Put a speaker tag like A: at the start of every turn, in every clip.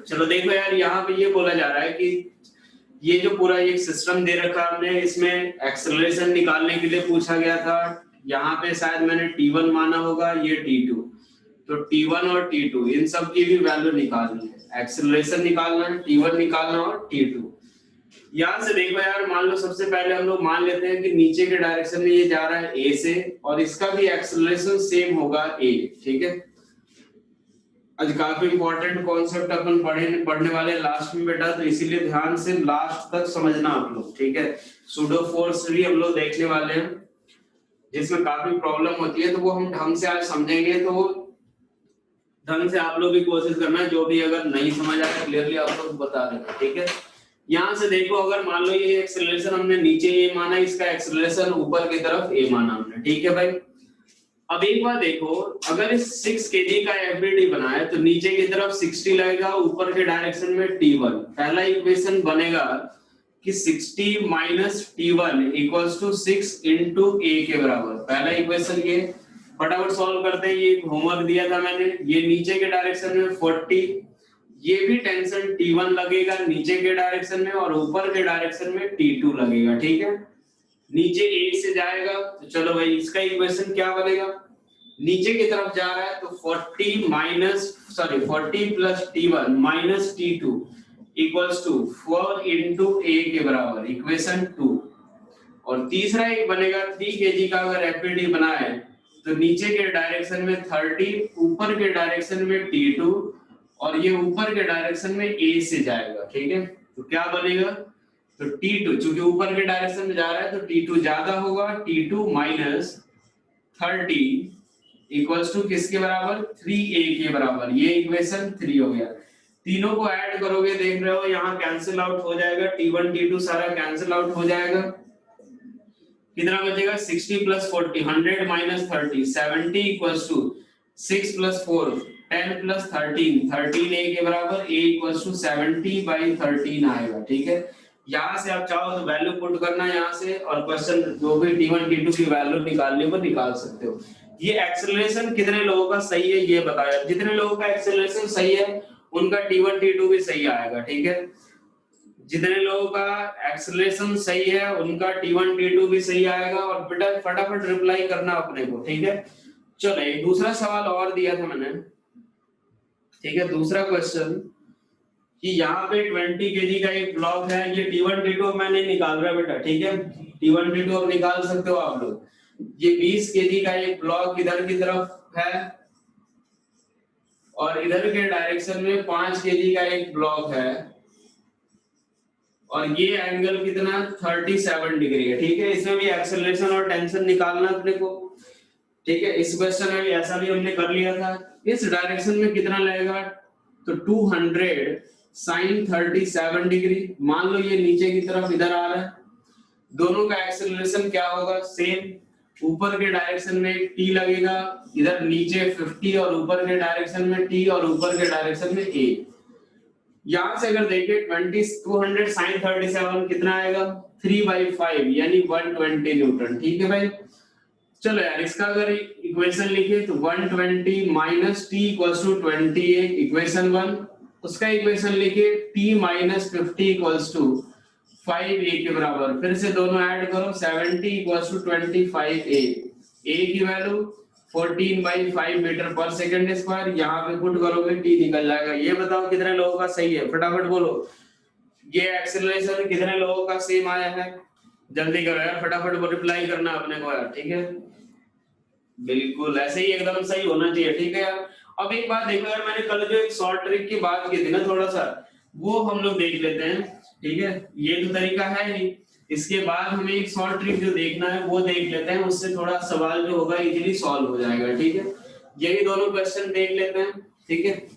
A: चलो देखो यार, यहाँ पे ये बोला जा रहा है कि ये जो पूरा एक सिस्टम दे रखा है हमने, इसमें एक्सेलरेशन निकालने के लिए पूछा गया था। यहाँ पे शायद मैंने T1 माना होगा, ये T2, तो T1 और T2 इन सब की भी वैल्यू निकालनी है। एक्सेलरेशन निकालना है, T1 निकालना और T2। यहाँ से देखो यार, मान लो सबसे पहले हम लोग मान लेते हैं कि नीचे के डायरेक्शन में ये जा रहा है A से, और इसका भी एक्सेलरेशन सेम होगा A, ठीक है। आज काफी इंपॉर्टेंट कॉन्सेप्ट अपन पढ़ने वाले लास्ट में बेटा, तो इसीलिए ध्यान से लास्ट तक समझना आप लोग, ठीक है। सूडो फोर्स भी हम लोग देखने वाले हैं, जिसमें काफी प्रॉब्लम होती है, तो वो हम ढंग से आज समझेंगे। तो ढंग से आप लोग भी कोशिश करना है, जो भी अगर नहीं समझ आया क्लियरली आप लोग बता देना, ठीक है। यहाँ से देखो, अगर मान लो ये एक्सेलरेशन हमने नीचे ए माना, इसका एक्सेलरेशन ऊपर की तरफ ए माना हमने, ठीक है भाई। अब एक बार देखो, अगर इस 6 kg का एफबीडी बना है तो नीचे की तरफ 60 लगेगा, ऊपर के डायरेक्शन में T1। पहला इक्वेशन बनेगा कि 60 minus T1 equals to 6 into A के बराबर। पहला इक्वेशन ये फटाफट सॉल्व करते हैं। ये होमवर्क दिया था मैंने। ये नीचे के डायरेक्शन में 40, ये भी टेंशन T1 लगेगा नीचे के डायरेक्शन में, और ऊपर के डायरेक्शन में T2 लगेगा, ठीक है। नीचे ए से जाएगा, तो चलो भाई इसका इक्वेशन क्या बनेगा, नीचे की तरफ जा रहा है तो 40 plus T1 minus T2 equals to 4 into A के बराबर, इक्वेशन 2। और तीसरा एक बनेगा 3 kg का अगर एफबीडी बना है तो नीचे के डायरेक्शन में 30, ऊपर के डायरेक्शन में T2, और ये ऊपर के डायरेक्शन में ए से जाएगा, ठीक है। तो क्या बनेगा, तो T2 चूंकि ऊपर के डायरेक्शन में जा रहा है तो T2 ज्यादा होगा, T2 माइनस 30 इक्वल्स टू किसके बराबर, 3a के बराबर। ये इक्वेशन 3 हो गया। तीनों को ऐड करोगे, देख रहे हो यहाँ कैंसिल आउट हो जाएगा, T1 T2 सारा कैंसिल आउट हो जाएगा। कितना बचेगा, 60 plus 40, 100 minus 30, 70 equals to 6 plus 4, 10 plus 13, 13a के बराबर, a इक्वल्स टू 70/13 आएगा, ठीक है। यहाँ से आप चाहो तो वैल्यू पुट करना यहाँ से, और क्वेश्चन जो भी T1 T2 की वैल्यू निकालने को निकाल सकते हो। ये एक्सेलरेशन कितने लोगों का सही है ये बताया। जितने लोगों का एक्सेलरेशन सही है उनका T1 T2 भी सही आएगा, ठीक है। जितने लोगों का एक्सेलरेशन सही है उनका T1 T2 भी सही आएगा। और बेटा फटाफट रिप्लाई करना अपने को, ठीक है। चलो एक दूसरा सवाल और दिया था मैंने, ठीक है। दूसरा क्वेश्चन कि यहाँ पे 20 kg का एक ब्लॉक है, ये T1 T2 मैं नहीं निकाल रहा बेटा, ठीक है। T1 T2 अब निकाल सकते हो आप लोग। ये 20 kg का एक ब्लॉक इधर की तरफ है, और इधर के डायरेक्शन में 5 kg का एक ब्लॉक है, और ये एंगल कितना 37 डिग्री है, ठीक है। इसमें भी एक्सेलरेशन और टेंशन निकालना अपने को, ठीक है। इस क्वेश्चन में भी ऐसा भी हमने कर लिया था। इस डायरेक्शन में कितना लगेगा, तो 200 sin 37 डिग्री। मान लो ये नीचे की तरफ इधर आ रहा है, दोनों का एक्सेलरेशन क्या होगा, सेम। ऊपर के डायरेक्शन में t लगेगा, इधर नीचे 50, और ऊपर के डायरेक्शन में t, और ऊपर के डायरेक्शन में a। यहां से अगर देखें 200 sin 37 कितना आएगा, 3/5 यानी 120 न्यूटन, ठीक है भाई। चलो यार इसका अगर इक्वेशन लिखे तो 120 minus T equals to 28, equation 1। उसका इक्वेशन लिखे t minus 50 equals to 5a के बराबर। फिर से दोनों ऐड करो, 70 इक्वल्स टू 25a। a की वैल्यू 14/5 मीटर पर सेकंड स्क्वायर। यहाँ पे पुट करोगे t निकल जाएगा। ये बताओ कितने लोगों का सही है, फटाफट बोलो। ये एक्सेलरेशन कितने लोगों का सेम आया है, जल्दी करो यार, फटाफट रिप्लाई करना अपने को यार, ठीक है। बिल्कुल ऐसे ही एकदम सही होना चाहिए, ठीक है यार। अब एक बात देखो यार, मैंने कल जो एक शॉर्ट ट्रिक की बात की थी ना, थोड़ा सा वो हम लोग देख लेते हैं, ठीक है। ये तो तरीका है ही, इसके बाद हमें एक शॉर्ट ट्रिक जो देखना है वो देख लेते हैं। उससे थोड़ा सवाल जो होगा इजीली सॉल्व हो जाएगा, ठीक है। यही दोनों क्वेश्चन देख लेते हैं, ठीक है।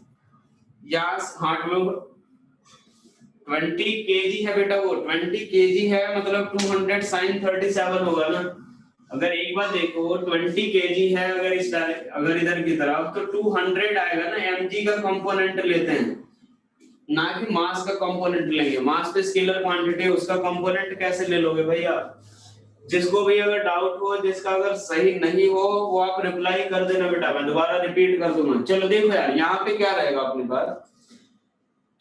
A: यस हाँ लोग 20 kg है बेटा, वो 20 kg है, मतलब 200 sin 37 होगा ना। अगर एक बार देखो 20 kg है, अगर इधर की तरफ तो 200 आएगा ना। mg का कंपोनेंट लेते हैं, ना कि मास का कंपोनेंट लेंगे। मास पे स्केलर क्वांटिटी है, उसका कंपोनेंट कैसे ले लोगे भैया। जिसको भी अगर डाउट हो, जिसका अगर सही नहीं हो, वो आप रिप्लाई कर देना बेटा, मैं दोबारा रिपीट कर दूंगा। चलो देखो यार, यहाँ पे क्या रहेगा अपने पास,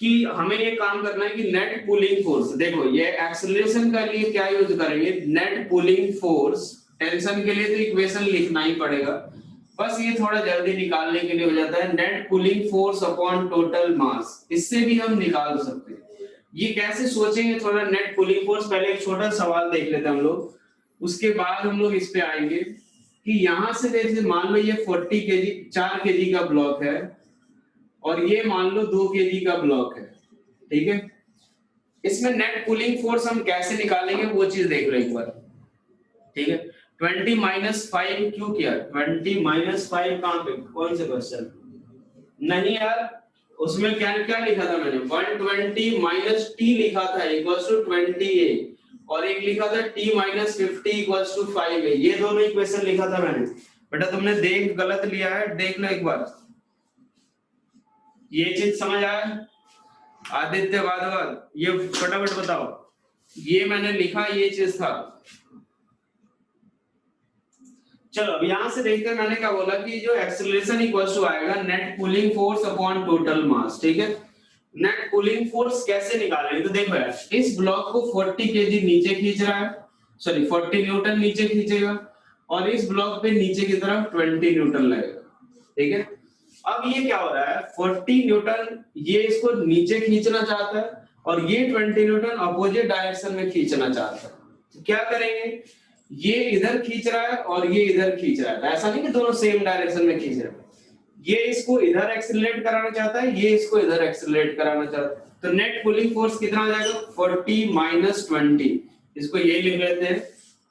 A: कि हमें ये काम करना है कि नेट पुलिंग फोर्स, देखो ये एक्सेलरेशन का लिए क्या यूज करेंगे, नेट पुलिंग फोर्स। टेंशन के लिए तो इक्वेशन लिखना ही पड़ेगा, बस ये थोड़ा जल्दी निकालने के लिए हो जाता है, net pulling force upon total मास, इससे भी हम निकाल सकते हैं। ये कैसे सोचेंगे थोड़ा, नेट पुलिंग फोर्स, पहले एक छोटा सवाल देख लेते हैं हम लोग, उसके बाद हम लोग इस पे आएंगे कि यहां से जैसे मान लो ये 40 केजी 4 केजी का ब्लॉक है और ये मान लो 2 केजी का ब्लॉक है, ठीक है। इसमें नेट पुलिंग फोर्स हम कैसे निकालेंगे वो चीज देख लो एक बार, ठीक है। 20 माइनस 5 क्यों किया, 20 माइनस 5 कहां पे, कौन से क्वेश्चन, नहीं यार उसमें क्या क्या लिखा था मैंने, 120 माइनस टी लिखा था इक्वल्स टू 20a, और एक लिखा था t minus 50 equals to 5a, ये दोनों इक्वेशन लिखा था मैंने। बेटा तुमने देख गलत लिया है, देख लो एक बार, ये चीज समझ आया। आदित्य वाधवान, ये फटाफट बताओ, ये मैंने लिखा ये चीज था। चलो अब यहां से देखते हैं, मैंने क्या बोला कि जो एक्सेलरेशन इक्वल्स टू आएगा net pulling force upon total मास, ठीक है। नेट पुलिंग फोर्स कैसे निकालेंगे, तो देखो यार इस ब्लॉक को 40 केजी नीचे खींच रहा है, सॉरी 40 न्यूटन नीचे खींचेगा, और इस ब्लॉक पे नीचे की तरफ 20 न्यूटन लगेगा, ठीक है। अब ये क्या हो रहा है, 40 न्यूटन ये इसको नीचे खींचना चाहता है और ये 20 न्यूटन अपोजिट डायरेक्शन में खींचना चाहता है, तो क्या करेंगे, ये इधर खींच रहा है और ये इधर खींच रहा है, ऐसा नहीं कि दोनों सेम डायरेक्शन में खींच रहे हैं, ये इसको इधर एक्सेलरेट कराना चाहता है, ये इसको इधर एक्सेलरेट कराना चाहता है, तो नेट पुलिंग फोर्स कितना आ जाएगा 40 माइनस 20, इसको ये लिख लेते हैं,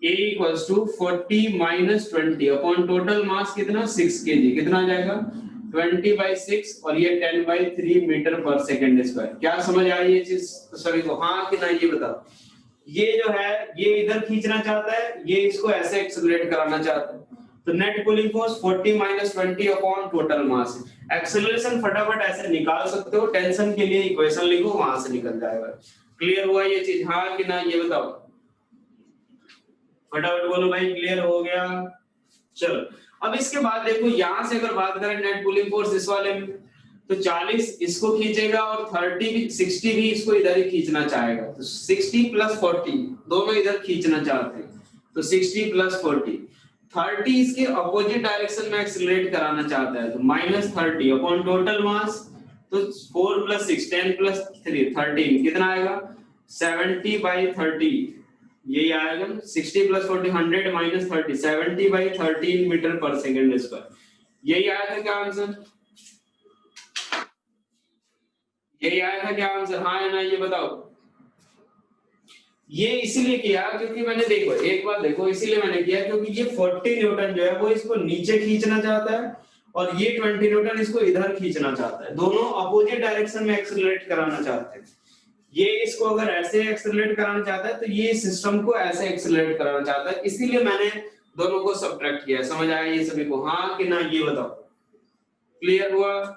A: A equals to 40 minus 20 upon total mass कितना 6 केजी, कितना आ जाएगा 20/6 और ये 10/3 मीटर पर सेकंड स्क्वायर। क्या समझ आई ये चीज सभी को, हाँ कि नहीं ये बताओ। ये जो है ये इधर खींचना चाहता है, ये इसको ऐसे एक्सेलरेट कराना चाहता है, तो net pulling force 40 minus 20 upon total मास। एक्सेलरेशन फटाफट ऐसे निकाल सकते हो, टेंशन के लिए इक्वेशन लिखो वहां से निकल जाएगा। क्लियर हुआ ये चीज, हाँ कि ना ये बताओ, फटाफट बोलो भाई क्लियर हो गया। चलो अब इसके बाद देखो यहां से अगर बात करें नेट पुलिंग फोर्स इस वाले में, तो 40 इसको खींचेगा और 30 भी 60 भी इसको इधर ही खींचना चाहेगा, तो 60 प्लस 40 दोनों इधर खींचना चाहते हैं, तो 60 प्लस 40, 30 इसके अपोजिट डायरेक्शन में एक्सेलरेट कराना चाहता है, तो माइनस 30 अपॉन टोटल मास, तो 4 प्लस 6 10 प्लस 3 13 कितना आएगा 70/30, यही आएगा 60 प्लस 40 100 माइनस 30 70/13 मीटर पर सेकंड स्क्वायर, यही आया था क्या आंसर, यही आया था क्या आंसर, हाँ या ना ये बताओ। ये इसीलिए किया क्योंकि मैंने देखो एक बात देखो, इसीलिए मैंने किया क्योंकि ये 40 न्यूटन जो है वो इसको नीचे खींचना चाहता है और ये 20 न्यूटन इसको इधर खींचना चाहता है, दोनों अपोजिट डायरेक्शन में एक्सेलरेट कराना चाहते हैं। ये इसको अगर ऐसे एक्सेलरेट कराना चाहता है तो ये सिस्टम को ऐसे एक्सेलरेट कराना चाहता है, इसीलिए मैंने दोनों को सब्ट्रैक्ट किया। समझ आया ये सभी को, हाँ कि ना ये बताओ, क्लियर हुआ।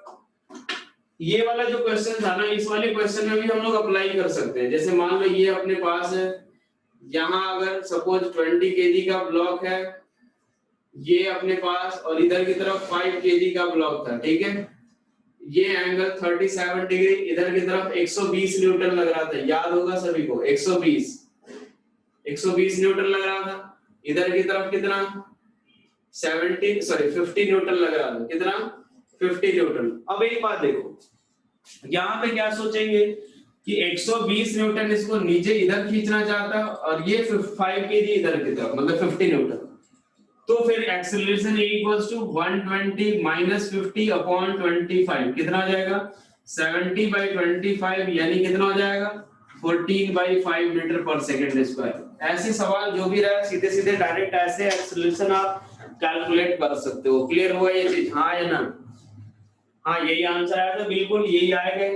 A: ये वाला जो क्वेश्चन था ना, इस वाले क्वेश्चन में भी हम लोग अप्लाई कर सकते हैं। जैसे मान लो ये अपने पास है, यहाँ अगर सपोज 20 केजी का ब्लॉक है ये अपने पास, और इधर की तरफ 5 केजी का ब्लॉक था, ठीक है। ये एंगल 37 डिग्री, इधर की तरफ 120 न्यूटन लग रहा था, याद होगा सभी को 120 न्यूटन लग रहा था, इधर की तरफ कितना 50 न्यूटन लग रहा था, कितना 50 न्यूटन। अब एक बात देखो यहाँ पे क्या सोचेंगे कि 120 न्यूटन इसको नीचे इधर खींचना चाहता है और ये 5 केजी इधर की तरफ, मतलब 50 न्यूटन, तो फिर acceleration equals to 120 minus 50 upon 25 कितना हो जाएगा 70/25, यानी कितना हो जाएगा 14/5 मीटर पर सेकंड स्क्वायर। ऐसे सवाल जो भी रहा सीधे सीधे डायरेक्ट ऐसे एक्सेलरेशन आप कैलकुलेट कर सकते हो। क्लियर हुआ ये चीज, हाँ या ना, हाँ यही आंसर आया था, बिल्कुल यही आएगा।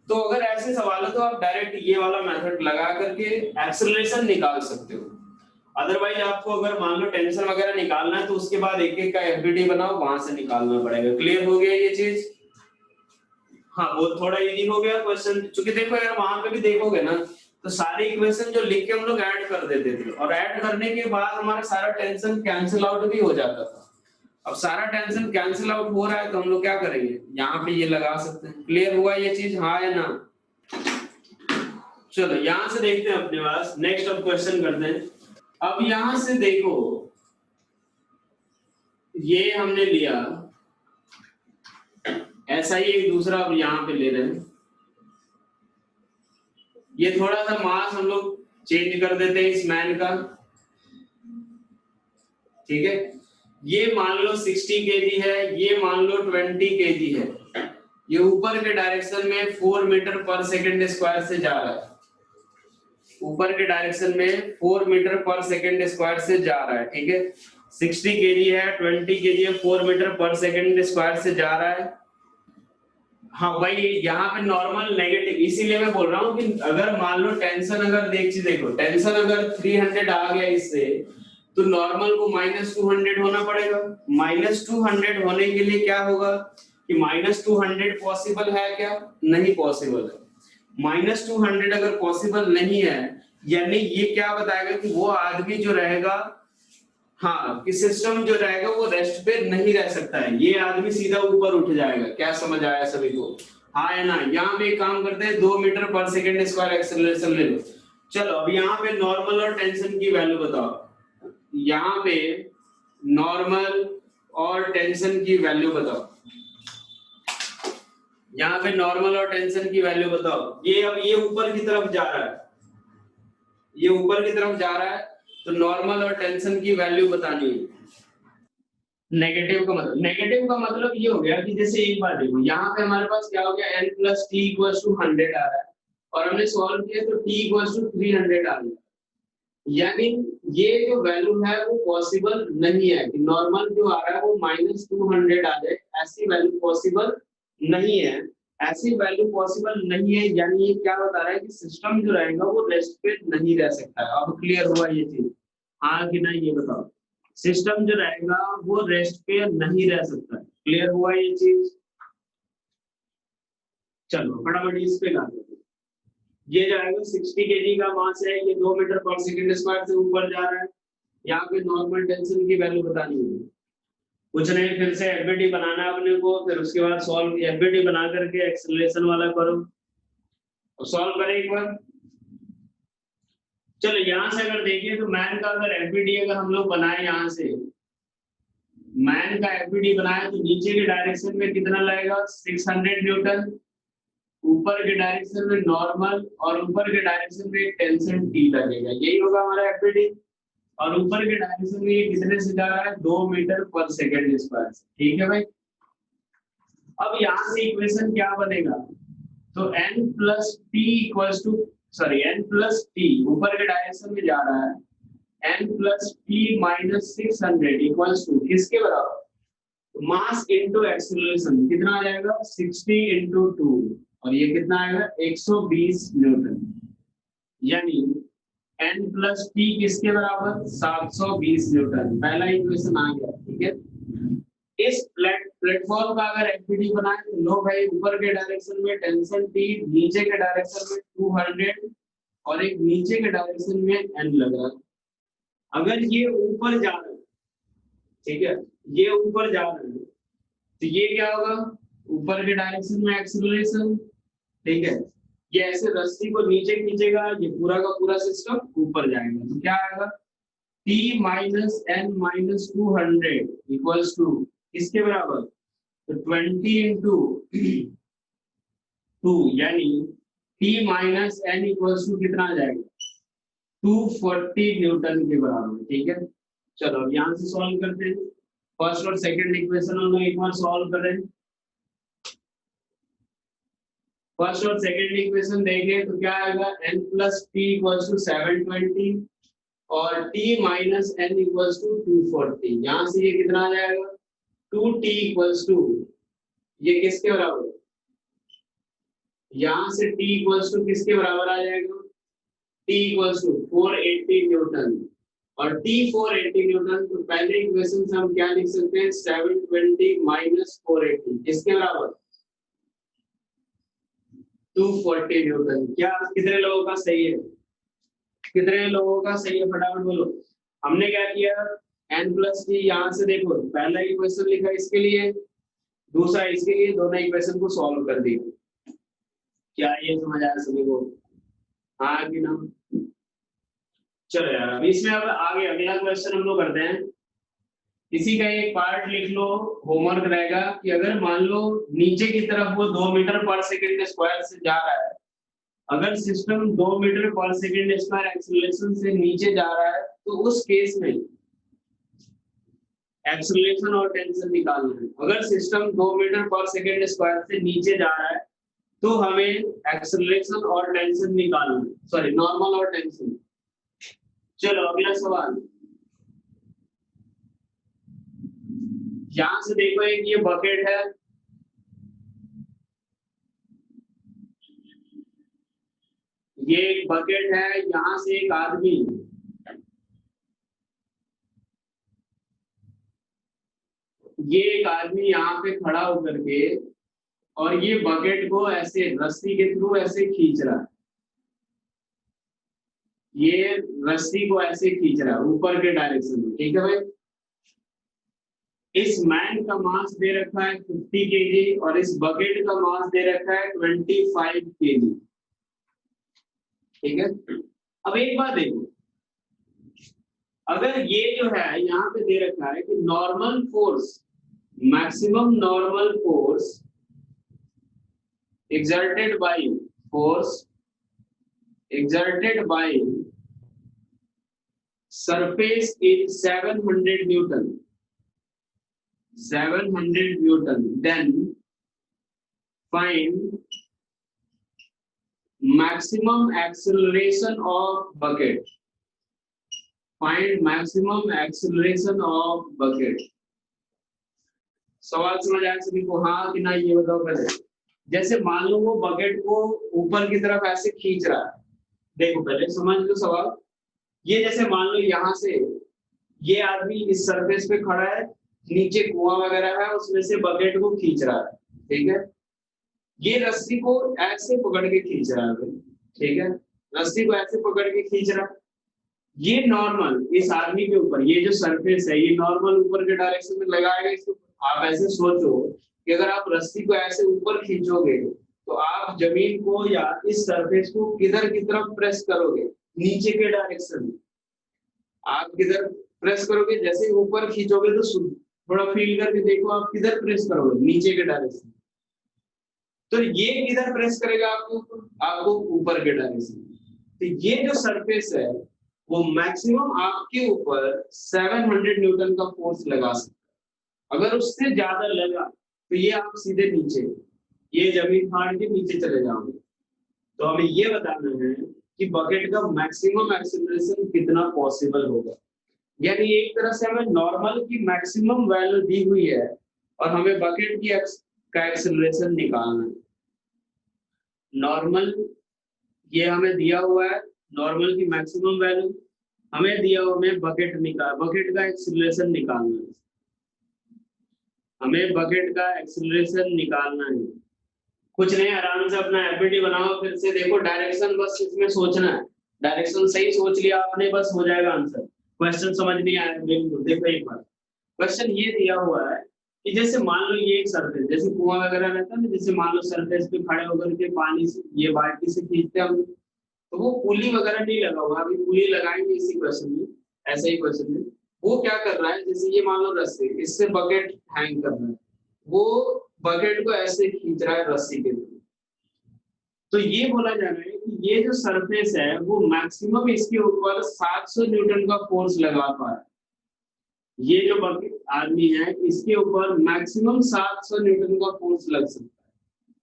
A: तो अगर ऐसे सवाल है तो आप डायरेक्ट ये वाला मेथड लगा करके एक्सेलरेशन निकाल सकते हो। अदरवाइज आपको अगर मान लो टेंशन वगैरह निकालना है तो उसके बाद एक एक का एफबीटी बनाओ, वहां से निकालना पड़ेगा। क्लियर हो गया ये चीज, हाँ वो थोड़ा इजी हो गया क्वेश्चन, क्योंकि देखो यार वहां पे भी देखोगे ना तो सारे इक्वेशन जो लिख के हम लोग ऐड कर देते थे, और ऐड करने के बाद हमारा सारा टेंशन कैंसिल आउट भी हो जाता था। अब सारा टेंशन कैंसिल आउट हो रहा है तो हम लोग क्या करेंगे, यहाँ पे ये लगा सकते हैं। क्लियर हुआ ये चीज, हाँ या ना, चलो यहां से देखते हैं अपने पास, नेक्स्ट अब क्वेश्चन करते हैं। अब यहां से देखो, ये हमने लिया ऐसा ही एक दूसरा, अब यहाँ पे ले रहे हैं, ये थोड़ा सा मास हम लोग चेंज कर देते हैं इस मैन का, ठीक है। ये मान लो 60 केजी है, ये मान लो 20 केजी है, ये ऊपर के डायरेक्शन में 4 मीटर पर सेकंड स्क्वायर से जा रहा है, ऊपर के डायरेक्शन में 4 मीटर पर सेकंड स्क्वायर से जा रहा है, ठीक है। 60 केजी है, 20 केजी है, 4 मीटर पर सेकंड स्क्वायर से जा रहा है। हाँ भाई, यहाँ पे नॉर्मल नेगेटिव, इसीलिए मैं बोल रहा हूँ कि अगर मान लो टेंशन, अगर देखो टेंशन अगर 300 आ गया इससे, तो नॉर्मल को -200 होना पड़ेगा। -200 होने के लिए क्या होगा कि -200 पॉसिबल है क्या? नहीं पॉसिबल है। -200 अगर पॉसिबल नहीं है, यानी ये क्या बताएगा कि वो आदमी जो रहेगा, हाँ, कि सिस्टम जो रहेगा वो रेस्ट पे नहीं रह सकता है, ये आदमी सीधा ऊपर उठ जाएगा। क्या समझ आया सभी को? हाँ या ना? यहाँ पे एक काम करते हैं, 2 मीटर पर सेकंड स्क्वायर एक्सेलरेशन ले लो। चलो अब यहाँ पे नॉर्मल और टेंशन की वैल्यू बताओ, यहाँ पे नॉर्मल और टेंशन की वैल्यू बताओ, यहाँ पे नॉर्मल और टेंशन की वैल्यू बताओ। ये अब ये ऊपर की तरफ जा रहा है, ये ऊपर की तरफ जा रहा है, तो नॉर्मल और टेंशन की वैल्यू बतानी है। नेगेटिव का मतलब ये हो गया कि जैसे एक बार देखो, यहाँ पे हमारे पास क्या हो गया, n plus T equal to 100 आ रहा है, और हमने सॉल्व किया तो t इक्वल टू 300 आ गया। यानी ये जो वैल्यू है वो पॉसिबल नहीं है कि नॉर्मल जो आ रहा है वो -200 आ जाए, ऐसी वैल्यू पॉसिबल नहीं है, ऐसी वैल्यू पॉसिबल नहीं है। यानी ये क्या बता रहा है कि सिस्टम जो रहेगा वो रेस्ट पे नहीं रह सकता है। अब क्लियर हुआ ये चीज? हाँ कि नहीं ये बताओ। सिस्टम जो रहेगा वो रेस्ट पे नहीं रह सकता है। क्लियर हुआ ये चीज? चलो फटाफट इस पे ला दो। ये जाएगा 60 केजी का मास है, ये 2 मीटर पर सेकंड स्क्वायर से ऊपर जा रहा है। यहाँ पे नॉर्मल टेंशन की वैल्यू बतानी है, कुछ नहीं, फिर से एफबीटी बनाना है अपने को, फिर उसके बाद सॉल्व, एफबीटी बना करके एक्सेलरेशन वाला करो और सॉल्व करें एक बार। चलो यहाँ से अगर देखिए तो मैन का अगर एफबीटी अगर हम लोग बनाए, यहाँ से मैन का एफबीटी बनाए तो नीचे के डायरेक्शन में कितना लगेगा? 600 न्यूटन, ऊपर के डायरेक्शन में नॉर्मल, और ऊपर के डायरेक्शन में टेंशन टी लगेगा। यही होगा हमारा एफबीटी। और ऊपर के डायरेक्शन में ये कितने से जा रहा है? 2 मीटर पर सेकंड स्क्वायर से। ठीक है भाई। अब यहाँ से इक्वेशन क्या बनेगा? तो n plus T equals to, sorry n plus T ऊपर के डायरेक्शन में जा रहा है, n plus T minus 600 equals to किसके बराबर? Mass into acceleration. कितना आ जाएगा? 60 इनटू 2, और ये कितना आएगा? 120 न्यूटन। यानी n प्लस टी किसके बराबर? 720 न्यूटन। पहला इक्वेशन आ गया। ठीक है। इस प्लेटफॉर्म का अगर एफबीटी बनाए तो लो भाई, ऊपर के डायरेक्शन में टेंशन टी, नीचे के डायरेक्शन में 200, और एक नीचे के डायरेक्शन में n लग रहा है। अगर ये ऊपर जा रहा है, ठीक है, ये ऊपर जा रहा है, तो ये क्या होगा? ऊपर के डायरेक्शन में एक्सीलरेशन, ठीक है, ये ऐसे रस्सी को नीचे खींचेगा, ये पूरा का पूरा सिस्टम ऊपर जाएगा। तो क्या आएगा? t minus n minus 200 equals to किसके बराबर? तो 20 इंटू 2, यानी t minus n equals to कितना आ जाएगा? 240 न्यूटन के बराबर। ठीक है। चलो अब यहाँ से सॉल्व करते हैं। फर्स्ट और सेकंड इक्वेशन हम लोग एक बार सॉल्व करें। फर्स्ट और सेकंड इक्वेशन देखें तो क्या आएगा? n plus T equals to 720 और t minus n equals to 240। यहाँ से ये कितना आ जाएगा? 2t इक्वल्स टू, ये किसके बराबर? यहाँ से t इक्वल्स टू किसके बराबर आ जाएगा? t इक्वल्स टू 480 न्यूटन, और t 480 न्यूटन, तो पहले इक्वेशन से हम क्या लिख सकते हैं? 720 माइनस 480 किसके बराबर? 240 न्यूटन। क्या कितने लोगों का सही है? कितने लोगों का सही है? फटाफट बोलो। हमने क्या किया? n प्लस टी, यहाँ से देखो पहला इक्वेशन लिखा इसके लिए, दूसरा इसके लिए, दोनों इक्वेशन को सॉल्व कर दिया। क्या ये समझ आया सभी को? हाँ कि ना। चलो यार अभी इसमें अब आगे अगला क्वेश्चन हम लोग करते हैं। इसी का एक पार्ट लिख लो, होमवर्क रहेगा कि अगर मान लो नीचे की तरफ वो 2 मीटर पर सेकंड स्क्वायर से जा रहा है, अगर सिस्टम 2 मीटर पर सेकंड स्क्वायर एक्सीलरेशन से नीचे जा रहा है तो उस केस में एक्सीलरेशन और टेंशन निकालना है। अगर सिस्टम 2 मीटर पर सेकंड स्क्वायर से नीचे जा रहा है तो हमें एक्सीलरेशन और टेंशन निकालना है, सॉरी नॉर्मल और टेंशन। चलो अगला सवाल, यहां से देखो एक ये बकेट है, ये एक बकेट है, यहां से एक आदमी ये एक आदमी यहाँ पे खड़ा होकर के और ये बकेट को ऐसे रस्सी के थ्रू ऐसे खींच रहा है, ये रस्सी को ऐसे खींच रहा है ऊपर के डायरेक्शन में, ठीक है भाई। इस मैन का मास दे रखा है 50 केजी और इस बकेट का मास दे रखा है 25 केजी, ठीक है। अब एक बात देखो, अगर ये जो है यहाँ पे दे रखा है कि normal force, maximum normal force exerted by force exerted by surface is 700 Newton, 700 Newton, then find maximum acceleration of bucket, find maximum acceleration of bucket। सवाल समझ आया सभी को? हाँ कि ना ये बताओ पहले। जैसे मान लो वो बकेट को ऊपर की तरफ ऐसे खींच रहा है, देखो पहले समझ लो सवाल। ये जैसे मान लो यहाँ से ये आदमी इस सरफेस पे खड़ा है, नीचे कुआं वगैरह है, उसमें से बकेट को खींच रहा है, ठीक है। ये रस्सी को ऐसे पकड़ के खींच रहा है, ठीक है, रस्सी को ऐसे पकड़ के खींच रहा है। ये नॉर्मल इस आदमी के ऊपर, ये जो सरफेस है ये नॉर्मल ऊपर के डायरेक्शन में लगाएगा इसको। आप ऐसे सोचो कि अगर आप रस्सी को ऐसे ऊपर खींचोगे तो आप जमीन को या इस सरफेस को किधर की तरफ प्रेस करोगे? नीचे के डायरेक्शन में। आप किधर प्रेस करोगे? जैसे ऊपर खींचोगे तो थोड़ा फील करके देखो आप किधर प्रेस करोगे? नीचे के डायरेक्शन। तो ये किधर प्रेस करेगा आपको? आपको ऊपर के डायरेक्शन। तो ये जो सरफेस है वो मैक्सिमम आपके ऊपर 700 न्यूटन का फोर्स लगा सकता है। अगर उससे ज्यादा लगा तो ये आप सीधे नीचे, ये जमीन फाड़ के नीचे चले जाओगे। तो हमें ये बताना है कि बकेट का मैक्सिमम एक्सीलरेशन कितना पॉसिबल होगा। यानी एक तरह से हमें नॉर्मल की मैक्सिमम वैल्यू दी हुई है और हमें बकेट की का एक्सीलरेशन निकालना है। नॉर्मल ये हमें दिया हुआ है, नॉर्मल की मैक्सिमम वैल्यू हमें दिया हुआ, हमें बकेट का एक्सीलरेशन निकालना है। हमें बकेट का एक्सीलरेशन निकालना है। कुछ नहीं, आराम से अपना एफबीटी बनाओ, फिर से देखो डायरेक्शन बस इसमें सोचना है। डायरेक्शन सही सोच लिया आपने बस हो जाएगा आंसर। क्वेश्चन समझ नहीं आया बिल्कुल, देखो एक बार क्वेश्चन ये दिया हुआ है कि जैसे मान लो ये एक सरफेस, जैसे कुआं वगैरह रहता है ना, जैसे मान लो सरफेस पे खड़े होकर के पानी से ये बाल्टी से खींचते हम, तो वो पुली वगैरह नहीं लगा हुआ, अभी पुली लगाएंगे इसी क्वेश्चन में, ऐसे ही क्वेश्चन में। वो क्या कर रहा है, जैसे ये मान लो रस्सी, इससे बकेट हैंग कर रहा है, वो बकेट को ऐसे खींच रहा है रस्सी के थ्रू। तो ये बोला जा रहा है कि ये जो सरफेस है वो मैक्सिमम इसके ऊपर 700 न्यूटन का फोर्स लगा पा रहा है। ये जो बकेट आदमी है इसके ऊपर मैक्सिमम 700 न्यूटन का फोर्स लग सकता है।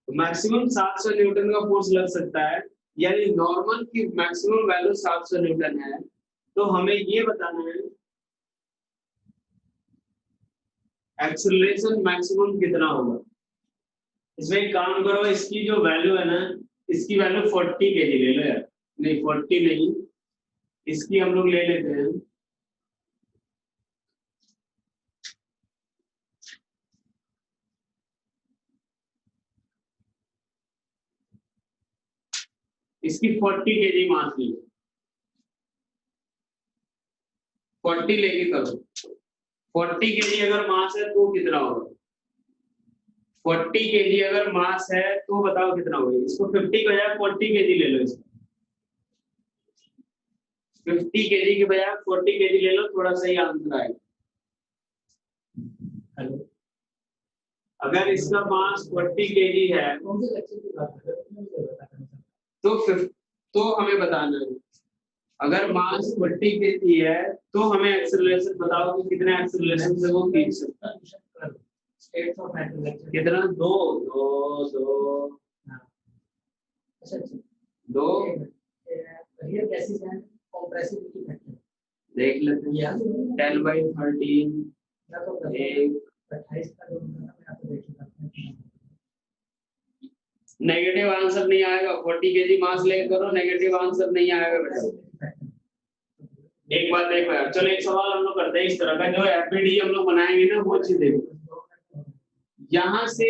A: तो मैक्सिमम 700 न्यूटन का फोर्स लग सकता है, यानी नॉर्मल की मैक्सिमम वैल्यू 700 न्यूटन है। तो हमें ये बताना है एक्सीलरेशन मैक्सिमम कितना होगा। इसमें एक काम करो, इसकी जो वैल्यू है ना, इसकी वैल्यू 40 केजी ले लो यार, नहीं 40 नहीं, इसकी हम लोग ले लेते हैं इसकी 40 केजी मास ली, 40 लेके करो। 40 केजी अगर मास है तो कितना होगा? 40 केजी अगर मास है तो बताओ कितना होगा। इसको 50 के बजाय 40 केजी ले लो इसको। 50 केजी के बजाय 40 केजी ले लो, थोड़ा सही आंसर आएगा।
B: हेलो,
A: अगर इसका मास 40 केजी है तो हमें बताना है, अगर मास 40 केजी है तो हमें एक्सेलरेशन बताओ कि कितने एक्सेलरेशन से वो खींच सकता है। कितना? दो दो दो दो देख लेते हैं। 10/13 नेगेटिव आंसर नहीं आएगा। 40 केजी मास लेकर करो, नेगेटिव आंसर नहीं आएगा बेटा। एक बात देखो यार, चलो एक सवाल हम लोग करते हैं इस तरह का, जो एफबीडी हम लोग बनाएंगे ना वो चीज देखो। यहाँ से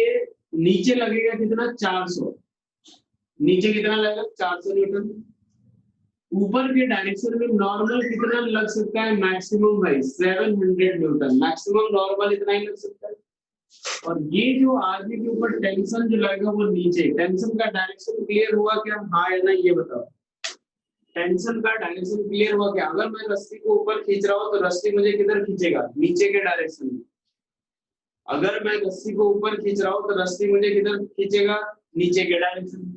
A: नीचे लगेगा कितना? 400। नीचे कितना लगेगा? 400 न्यूटन। ऊपर के डायरेक्शन में नॉर्मल कितना लग सकता है? मैक्सिमम भाई 700 न्यूटन, मैक्सिमम नॉर्मल इतना ही लग सकता है। और ये जो आदमी के ऊपर टेंशन जो लगेगा वो नीचे, टेंशन का डायरेक्शन क्लियर हुआ क्या? हाँ या ना ये बताओ। टेंशन का डायरेक्शन क्लियर हुआ क्या? अगर मैं रस्सी को ऊपर खींच रहा हूँ तो रस्सी मुझे किधर खींचेगा? नीचे के डायरेक्शन में। अगर मैं रस्सी को ऊपर खींच रहा हूँ तो रस्सी मुझे किधर खींचेगा? नीचे के डायरेक्शन में।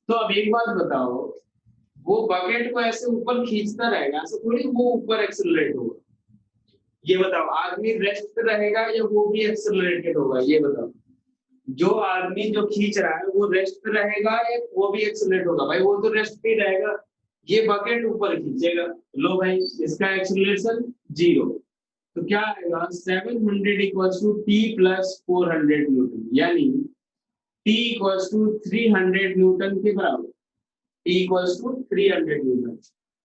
A: तो अब एक बात बताओ, वो बकेट को ऐसे ऊपर खींचता रहेगा, ऐसे थोड़ी वो ऊपर एक्सेलरेट होगा। ये बताओ, आदमी रेस्ट पे रहेगा या वो भी एक्सेलरेटेड होगा? ये बताओ, जो आदमी जो खींच रहा है वो रेस्ट पे रहेगा या वो भी एक्सेलरेट होगा? भाई वो तो रेस्ट पे रहेगा, ये बकेट ऊपर खींचेगा। लो भाई, इसका एक्सेलरेशन 0। तो क्या आएगा? 700 equals to T plus 400 newton, यानी टी इक्वल्स टू 300 न्यूटन के बराबर। टी इक्वल्स टू 300 न्यूटन,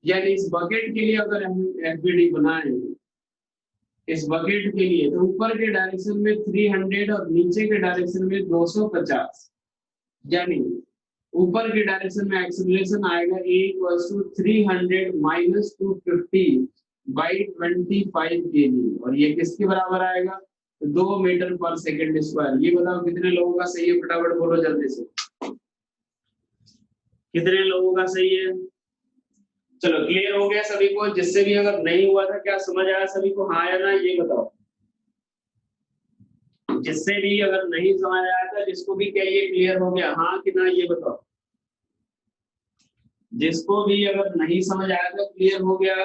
A: यानी इस बकेट के लिए अगर हम एफबीडी बनाए, इस बकेट के लिए, तो ऊपर के डायरेक्शन में 300 और नीचे के डायरेक्शन में 250, यानी ऊपर के डायरेक्शन में एक्सेलरेशन आएगा a equals to 300 minus 250 by 25 KG, और ये किसके बराबर आएगा? 2 मीटर पर सेकेंड स्क्वायर। ये बताओ कितने लोगों का सही है? फटाफट बोलो जल्दी से, कितने लोगों का सही है? चलो क्लियर हो गया सभी को? जिससे भी अगर नहीं हुआ था, क्या समझ आया सभी को? हाँ या ना ये बताओ। जिससे भी अगर नहीं समझ आया था, जिसको भी क्या ये क्लियर हो गया? हाँ कि ना ये बताओ। जिसको भी अगर नहीं समझ आया था, क्लियर हो गया?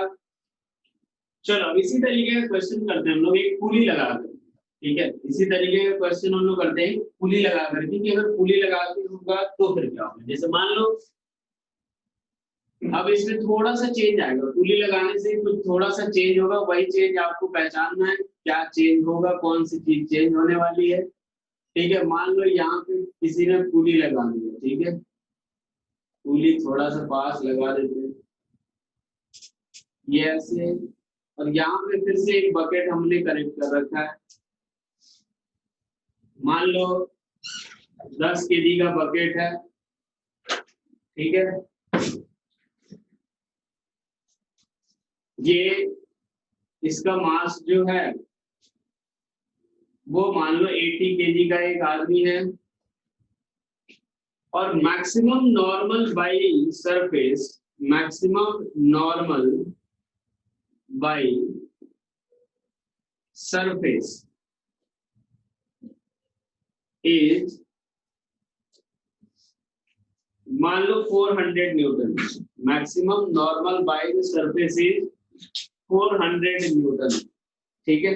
A: चलो अब इसी तरीके का क्वेश्चन करते हैं हम लोग, एक पुली लगा कर। ठीक है, इसी तरीके का क्वेश्चन हम लोग करते हैं पुली लगा करके, कि अगर पुली लगा के होगा तो फिर क्या होगा। जैसे मान लो अब इसमें थोड़ा सा चेंज आएगा, पुली लगाने से कुछ थोड़ा सा चेंज होगा, वही चेंज आपको पहचानना है, क्या चेंज होगा, कौन सी चीज चेंज होने वाली है। ठीक है, मान लो यहाँ पे किसी ने पुली लगा दी है, ठीक है, पुली थोड़ा सा पास लगा देते हैं ये ऐसे, और यहाँ पे फिर से एक बकेट हमने कनेक्ट कर रखा है। मान लो 10 केजी का बकेट है, ठीक है, ये इसका मास जो है वो मान लो 80 केजी का एक आदमी है, और maximum normal by surface, maximum normal by surface is मान लो 400 newton. Maximum normal by the surface is 400 newton, ठीक है।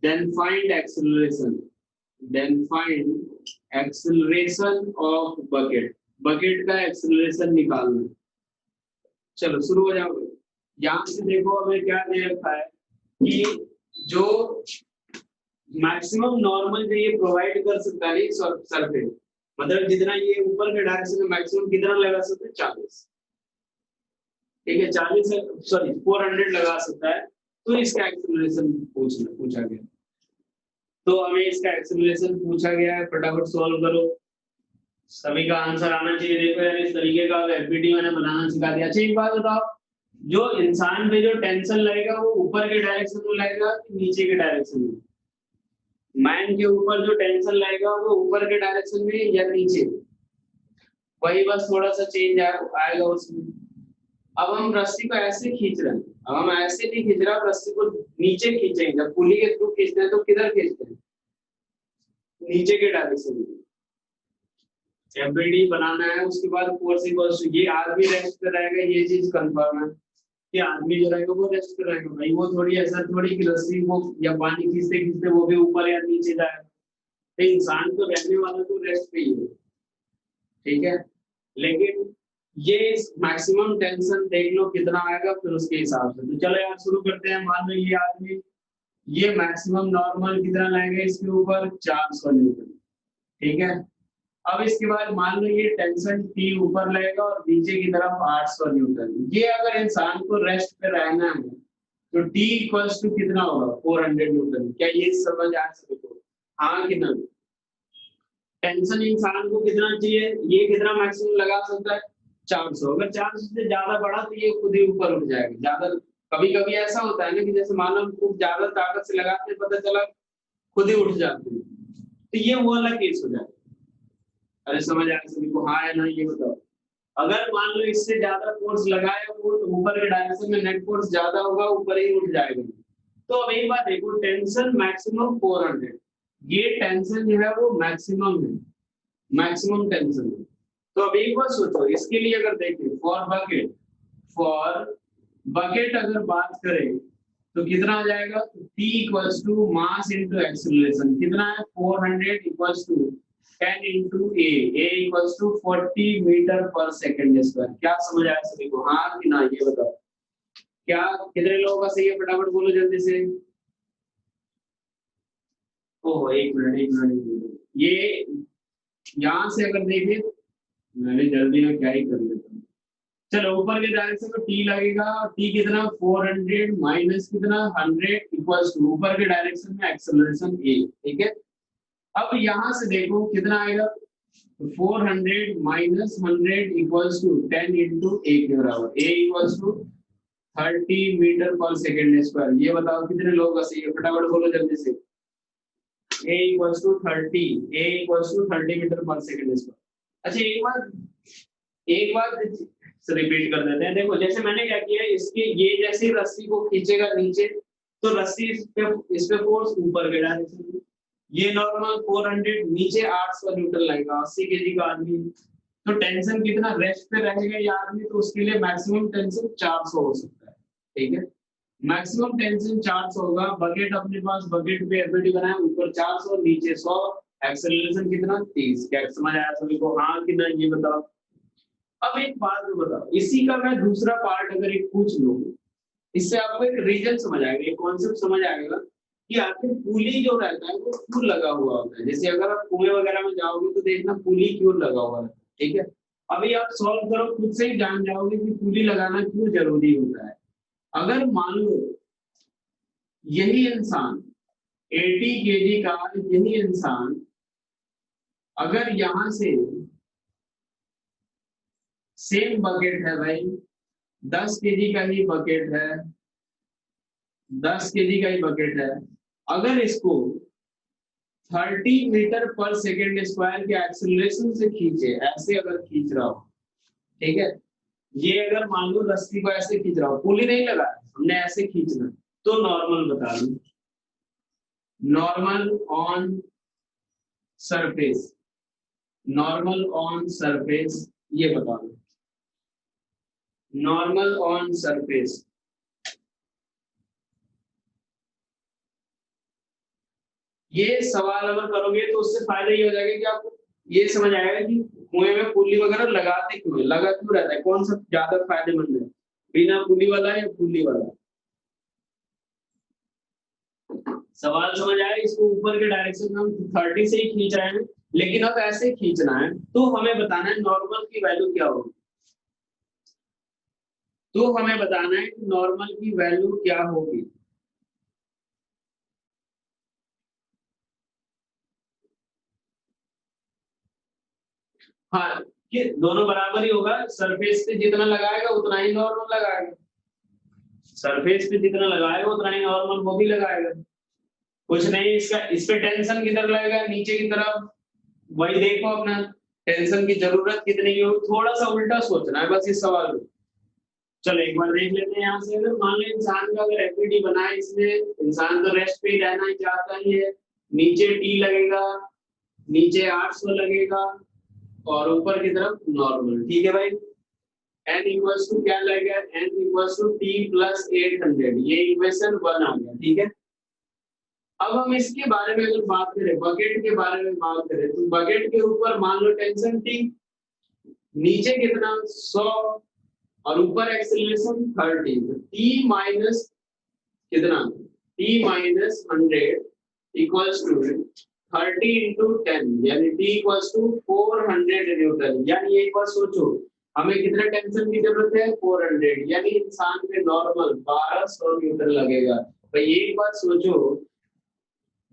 A: Then find acceleration, then find acceleration of bucket, bucket का एक्सेलरेशन निकालना। चलो शुरू हो जाओ। यहाँ से देखो हमें क्या दे रखा है कि जो मैक्सिमम नॉर्मल जो ये प्रोवाइड कर सकता है सरफेस, मतलब जितना ये ऊपर के डायरेक्शन में मैक्सिमम कितना लगा सकते हैं? 40, ठीक है, 40 सॉरी 400 लगा सकता है। तो इसका एक्सेलरेशन पूछा गया, तो हमें इसका एक्सेलरेशन पूछा गया है, फटाफट सॉल्व करो, सभी का आंसर आना चाहिए। देखो यार, इस तरीके का एफबीडी मैंने बनाना सिखा दिया। अच्छा एक बात बताओ, जो इंसान पे जो टेंशन लगेगा वो ऊपर के डायरेक्शन में लगेगा कि नीचे के डायरेक्शन में? मैन के ऊपर जो टेंशन लगेगा वो ऊपर के डायरेक्शन में या नीचे? वही बस थोड़ा सा चेंज आएगा उसमें। अब हम रस्सी को ऐसे खींच रहे हैं, अब हम ऐसे नहीं खींच रहे, रस्सी को नीचे खींचेंगे। जब पुली के थ्रू खींचते हैं तो किधर खींचते हैं, नीचे के डायरेक्शन में। एफबीडी बनाना है, उसके बाद फोर्स इक्वल्स टू, ये आदमी रेस्ट पे रहेगा, ये चीज कंफर्म है कि आदमी जो रहेगा वो रेस्ट पे रहेगा भाई। वो थोड़ी ऐसा थोड़ी कि रस्सी वो या पानी खींचते खींचते वो भी ऊपर या नीचे जाए। तो इंसान तो रहने वाला तो रेस्ट पे ही है, ठीक है। लेकिन ये मैक्सिमम टेंशन देख लो कितना आएगा, फिर उसके हिसाब से। तो चलो यार शुरू करते हैं। मान लो ये आदमी, ये मैक्सिमम नॉर्मल कितना लाएगा इसके ऊपर, 400 न्यूटन, ठीक है। अब इसके बाद मान लो ये टेंशन टी ऊपर लगेगा और नीचे की तरफ 800 न्यूटन। ये अगर इंसान को रेस्ट पे रहना है तो टी इक्वल्स टू कितना होगा, 400 न्यूटन। क्या ये समझ आ सके? हाँ कि नहीं? टेंशन इंसान को कितना चाहिए, ये कितना मैक्सिमम लगा सकता है, 400। अगर 400 से ज्यादा बढ़ा तो ये खुद ही ऊपर उठ जाएगा। ज्यादा कभी कभी ऐसा होता है ना कि जैसे मान लो खूब ज्यादा ताकत से लगाते हैं, पता चला खुद ही उठ जाते हैं, तो ये वो वाला केस हो जाएगा। अरे समझ आया सभी को? हाँ या ना ये बताओ। अगर मान लो इससे ज्यादा फोर्स लगाए वो तो ऊपर के डायरेक्शन में नेट फोर्स ज्यादा होगा, ऊपर ही उठ जाएगा। तो अब एक बात देखो, टेंशन मैक्सिमम 400, ये टेंशन जो है वो मैक्सिमम है, मैक्सिमम टेंशन है। तो अब एक बार सोचो इसके लिए, अगर देखें फॉर बकेट अगर बात करें तो कितना आ जाएगा, T equals to mass into acceleration. कितना है, 400 equals to 10 into A equals to 40 metre पर सेकेंड स्क्वायर। क्या समझ आया सभी को? हाँ कि ना ये बताओ। क्या कितने लोगों का सही है, फटाफट बोलो जल्दी से। ओहो एक मिनट, ये यहां से अगर देखें, मैंने जल्दी में क्या ही कर लेता हूँ। चलो ऊपर के डायरेक्शन में टी लगेगा, टी कितना, 400 माइनस कितना, 100 इक्वल्स टू ऊपर के डायरेक्शन में एक्सेलरेशन ए, ठीक है। अब यहां से देखो कितना आएगा, 400 minus 100 equals to 10 into A के बराबर, ए इक्वल्स टू 30 मीटर पर सेकेंड स्क्वायर। ये बताओ कितने लोगों का सही है, फटाफट बोलो जल्दी से। ए इक्वल्स टू 30 मीटर पर सेकेंड स्क्वायर। अच्छा एक बात रिपीट कर देते हैं। देखो जैसे मैंने क्या किया, इसके ये जैसे रस्सी को खींचेगा नीचे तो रस्सी इस पे फोर्स ऊपर के डायरेक्शन में। ये नॉर्मल 400, नीचे 800 न्यूटन लगेगा, 80 केजी का आदमी। तो टेंशन कितना रेस्ट पे रहेगा ये आदमी, तो उसके लिए मैक्सिमम टेंशन 400 हो सकता है, ठीक है। मैक्सिमम टेंशन 400 होगा। बकेट अपने पास, बकेट पे एफबीडी बनाए, ऊपर 400 नीचे 100, एक्सेलरेशन कितना, 30। क्या समझ आया सभी को? हाँ कि ना ये बताओ। अब एक बात बताओ, इसी का मैं दूसरा पार्ट अगर एक पूछ लूं, इससे आपको एक रीजन समझ आएगा, एक कॉन्सेप्ट समझ आएगा कि आखिर पुली जो रहता है वो क्यों लगा हुआ होता है। जैसे अगर आप कुएं वगैरह में जाओगे तो देखना पुली क्यों लगा हुआ है, ठीक है। अभी आप सॉल्व करो, खुद से ही जान जाओगे कि पुली लगाना क्यों जरूरी होता है। अगर मान लो यही इंसान 80 केजी का, यही इंसान अगर यहां से सेम बकेट है भाई, 10 केजी का ही बकेट है, 10 केजी का ही बकेट है, अगर इसको 30 मीटर पर सेकेंड स्क्वायर के एक्सीलरेशन से खींचे, ऐसे अगर खींच रहा हो, ठीक है। ये अगर मान लो रस्सी को ऐसे खींच रहा हो, पुली नहीं लगा, हमने ऐसे खींचना, तो नॉर्मल बता दो, normal on surface, normal on surface, ये बता दो, नॉर्मल ऑन सरफेस। ये सवाल अगर करोगे तो उससे फायदा ये हो जाएगा कि आपको ये समझ आएगा कि कुएं में पुली वगैरह लगाते क्यों है, लगा क्यों रहता है, कौन सा ज्यादा फायदेमंद है, बिना पुली वाला या पुली वाला। सवाल समझ आया? इसको ऊपर के डायरेक्शन में हम 30 से ही खींच रहे हैं, लेकिन अब ऐसे खींचना है तो हमें बताना है नॉर्मल की वैल्यू क्या होगी। तो हमें बताना है कि नॉर्मल की वैल्यू क्या होगी। हाँ, कि दोनों बराबर ही होगा, सरफेस पे जितना लगाएगा उतना ही नॉर्मल लगाएगा, सरफेस पे जितना लगाएगा उतना ही नॉर्मल वो भी लगाएगा। कुछ नहीं, इसका इस पे टेंशन किधर लगेगा, नीचे की तरफ। वही देखो अपना टेंशन की जरूरत कितनी है, थोड़ा सा उल्टा सोचना है बस इस सवाल में। चलो एक बार देख लेते हैं यहाँ से। अगर मान लो इंसान का अगर एफईडी बना है, इसमें इंसान तो रेस्ट पे ही रहना ही चाहता ही है, नीचे टी लगेगा, नीचे 800 लगेगा और ऊपर की तरफ नॉर्मल। ठीक है भाई, n इक्वल्स टू क्या लगेगा, n equals to t plus 800, ये इक्वेशन 1 आ गया। ठीक है, अब हम इसके बारे में अगर बात करें, बकेट के बारे में बात करें, तो बकेट के ऊपर मान लो टेंशन t, नीचे कितना 100 और ऊपर एक्सेलरेशन 30, तो t माइनस कितना, t minus 100 equals to 30 into 10, यानी t इक्वल्स टू 400 न्यूटन। यानी एक बार सोचो, हमें कितना टेंशन की जरूरत है, 400, यानी इंसान पे नॉर्मल 1200 न्यूटन लगेगा। तो एक बार सोचो,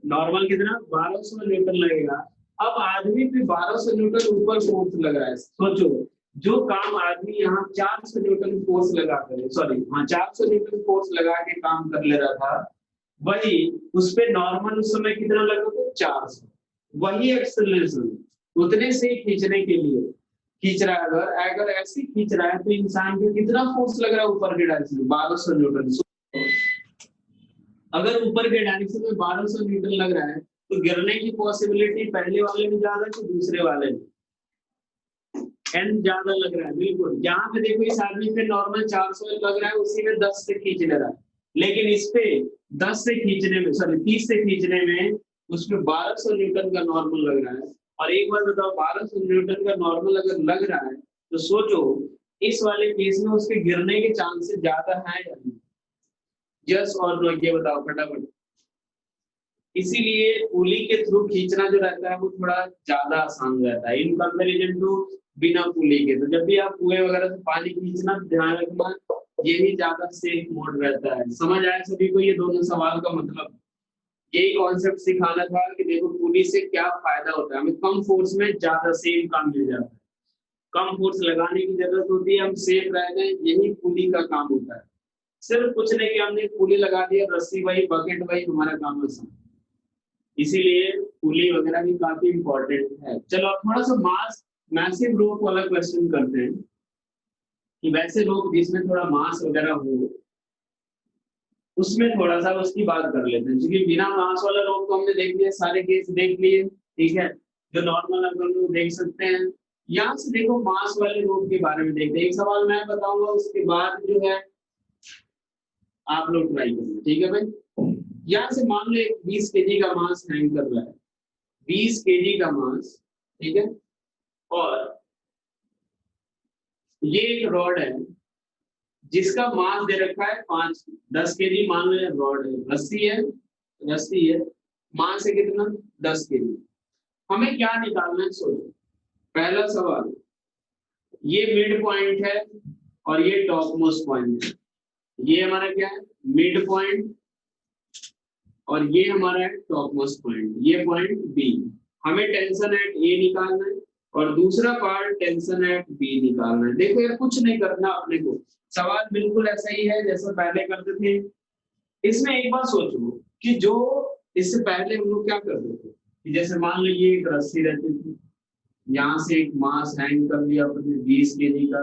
A: नॉर्मल कितना 1200 न्यूटन लगेगा। अब आदमी पे 1200 न्यूटन ऊपर फोर्स लगा है, सोचो जो काम आदमी यहाँ 400 न्यूटन फोर्स लगा कर, सॉरी हाँ 400 न्यूटन फोर्स लगा के काम कर ले रहा था, वही उस पे नॉर्मल उस समय कितना लगा था, 400। वही एक्सेलरेशन उतने से खींचने के लिए खींच रहा है, अगर ऐसे खींच रहा है तो इंसान पे कितना फोर्स लग रहा है ऊपर के डायरेक्शन में, 1200 न्यूटन। अगर ऊपर के डायरेक्शन में 1200 न्यूटन लग रहा है तो गिरने की पॉसिबिलिटी पहले वाले में ज्यादा कि दूसरे वाले में, n ज्यादा लग रहा है। बिल्कुल, यहाँ पे देखो इस आदमी पे नॉर्मल 400 लग रहा है, उसी में 10 से खींच ले रहा है, लेकिन इस पे 10 से खींचने में, सॉरी 30 से खींचने में उसमें 1200 न्यूटन का नॉर्मल लग रहा है। और एक बार बताओ, 1200 न्यूटन का नॉर्मल अगर लग रहा है तो सोचो इस वाले केस में उसके गिरने के चांसेस ज्यादा है या नहीं? यस और नो ये बताओ फटाफट। इसीलिए पुली के थ्रू खींचना जो रहता है वो थोड़ा ज्यादा आसान रहता है इन कंपैरिजन टू बिना पुली के। तो जब भी आप कुएं वगैरह से पानी खींचना, ध्यान रखना यही ज्यादा सेफ मोड रहता है। समझ आया सभी को ये दोनों सवाल का मतलब? यही कॉन्सेप्ट सिखाना था कि देखो पुली से क्या फायदा होता है, हमें कम फोर्स में ज्यादा सेम काम मिल जाता है, कम फोर्स लगाने की जरूरत होती है, हम सेफ रह गए, यही पुली का काम होता है। सिर्फ कुछ नहीं कि हमने पुली लगा दिया, रस्सी वही, बकेट वही, हमारा काम आसान। इसीलिए पुली वगैरह भी काफी इंपॉर्टेंट है। चलो अब थोड़ा सा मास मैसिव रोप वाला क्वेश्चन करते हैं कि वैसे रोप जिसमें थोड़ा मास वगैरह हो, उसमें थोड़ा सा उसकी बात कर लेते हैं। क्योंकि बिना मास वाला रोप तो हमने देख लिया, सारे केस देख लिए, ठीक है, जो नॉर्मल अपन लोग देख सकते हैं। यहाँ से देखो मास वाले रोप के बारे में देखते हैं, एक सवाल मैं बताऊंगा, उसके बाद जो है आप लोग ट्राई करेंगे, ठीक है भाई। यहाँ से मान लो एक 20 केजी का मास हैंग कर रहा है, 20 केजी का मास, ठीक है, और ये एक रॉड है जिसका मास दे रखा है 10 केजी, मान लो रॉड है, रस्सी है, रस्सी है, मास है कितना 10 केजी। हमें क्या निकालना है, सोचो। पहला सवाल, ये मिड पॉइंट है और ये टॉप मोस्ट पॉइंट है, ये हमारा क्या है मिड पॉइंट और ये हमारा है टॉप मोस्ट पॉइंट, ये पॉइंट बी। हमें टेंशन एट ए निकालना है और दूसरा पार्ट टेंशन एट बी निकालना है। देखो यार कुछ नहीं करना अपने को, सवाल बिल्कुल ऐसा ही है जैसा पहले करते थे। इसमें एक बात सोचो कि जो इससे पहले हम लोग क्या करते थे कि जैसे मान लो ये एक रस्सी रहती थी, यहाँ से एक मास हैंग कर दिया अपने 20 केजी का।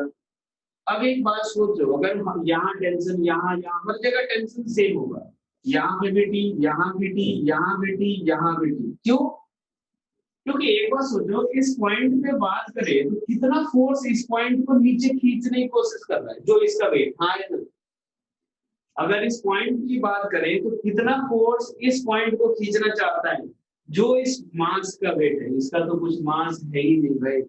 A: अब एक बात सोचो, अगर हम यहाँ टेंशन, यहाँ हर जगह टेंशन सेम होगा, यहाँ पे भी टी, यहाँ भी टी, यहाँ भी टी, यहाँ भी टी। क्यों? क्योंकि एक बार सोचो, इस पॉइंट पे बात करें तो कितना फोर्स इस पॉइंट को नीचे खींचने की कोशिश कर रहा है, जो इसका वेट, हाँ या ना? अगर इस पॉइंट की बात करें तो कितना फोर्स इस पॉइंट को खींचना चाहता है, जो इस मास का वेट है, इसका तो कुछ मास है ही नहीं भाई।